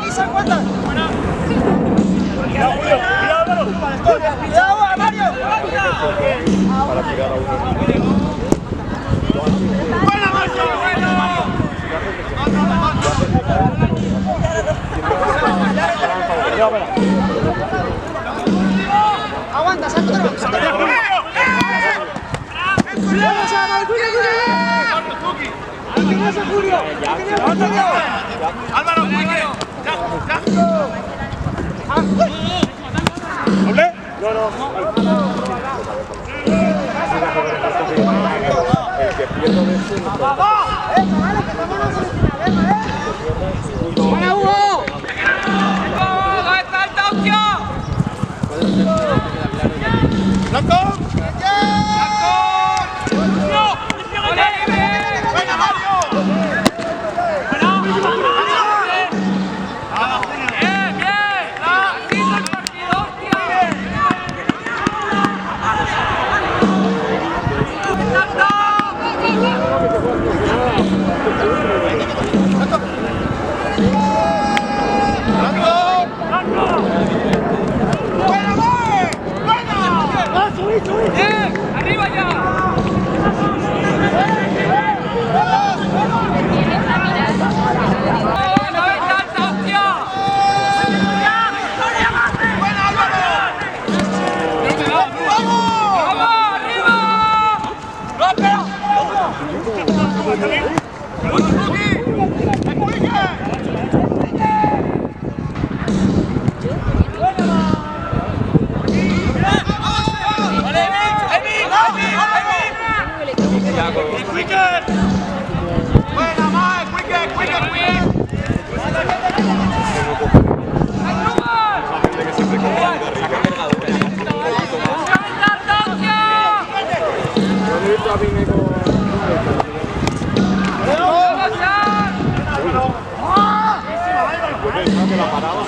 aquí se encuentran. Cuidado, Julio. Cuidado, Álvaro. Cuidado, Mario. Para tirar a uno. ¡Buena, Mario! ¡Buena, Mario! Aguanta, salta otra vez. ¡Cuidado, chaval! ¡Cuidado! ¡Julio! ¡Álvaro, Quique! ¡Ya! ¿Doble? No. El que pierdo de este no ¡Buena, Hugo! ¿Dónde está el Tauquio? ¡Blanco! ¡Venga, Mario! ¡Arriba ya!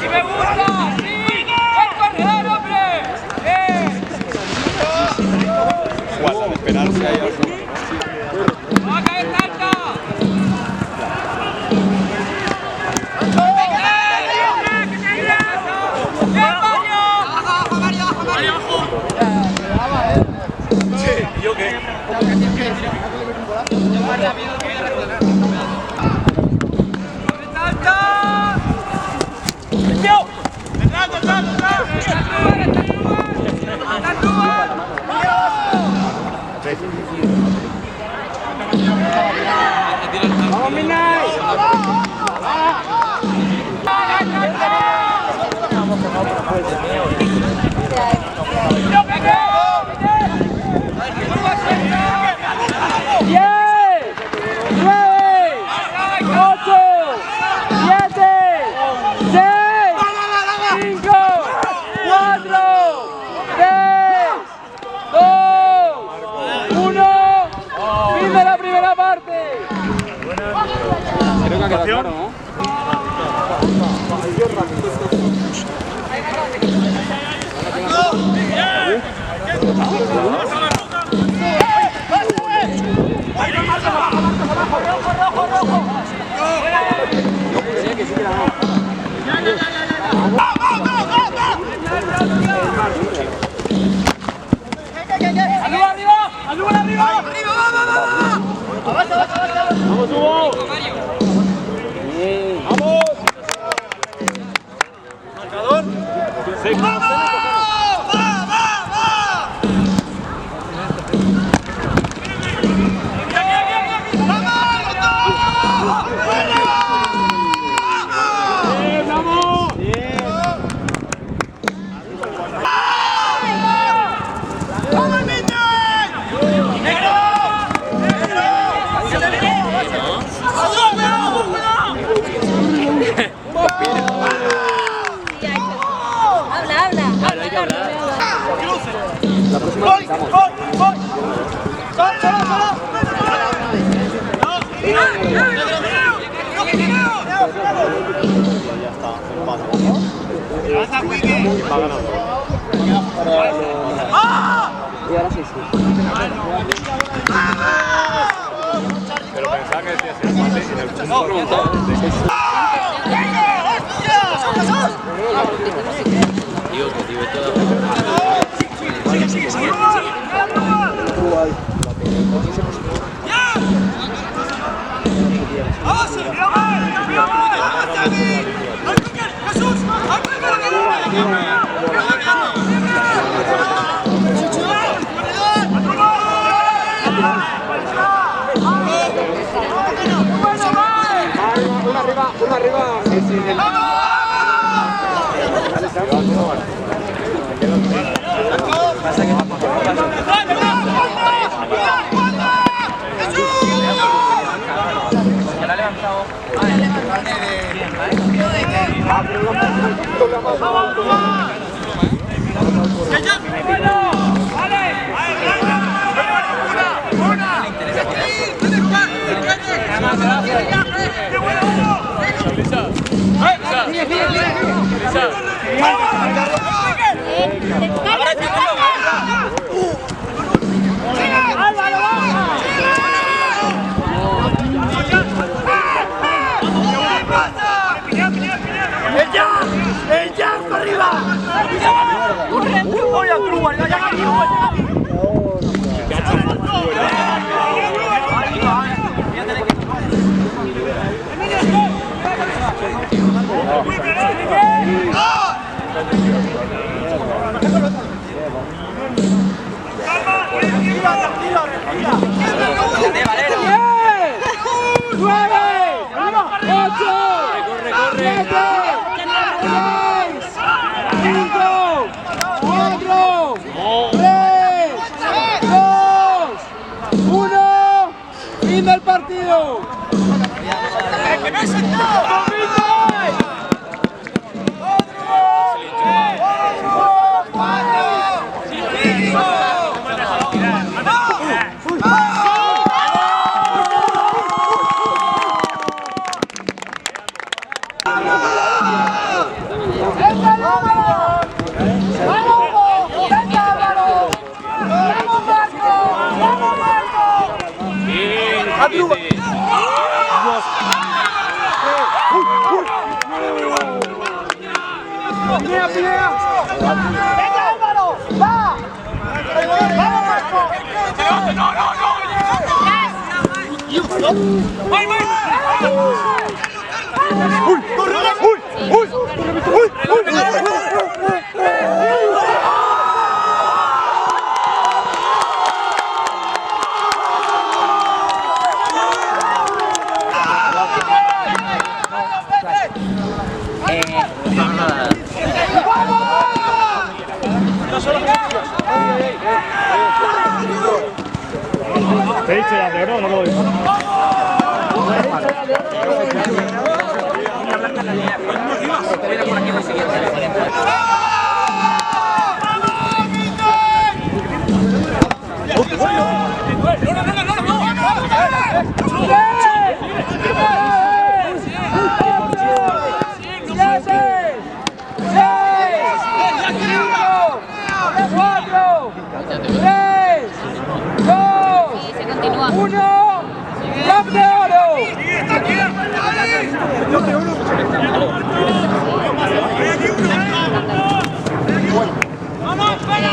¡Si me gusta! ¡Sí! ¡El corredor, hombre! Guarda, de esperarse ahí al fondo. ¡Va a caer Tanta! Sí, ¿y yo qué? ¡Vamos, Midnight! Claro, ¿no? ¡Vamos, Hugo! ¡Vamos! ¿Marcador? Sí. ¡Vamos! La próxima ¡Voy! estamos. ¡Voy! ¡Voy! ¡Solo, solo, solo! Ya está, se pasa. ¡Pasa, Quique! Va ganando. Y ahora sí. Pero pensaba que decía ser empate en el punto. ¡Hostia! Uno arriba, sí, sí. ¡Fin del partido! ¡Venga, Álvaro! ¡Va! ¡Vamos, Marco! ¡No, no, no! ¡Voy, voy! ¡Uy! ¡Corre! ¡Uy! ¡Uy! ¡Uy! Te he dicho ya, de oro no lo digo. ¡Uno! ¡Club de oro! ¡Vamos, fuera!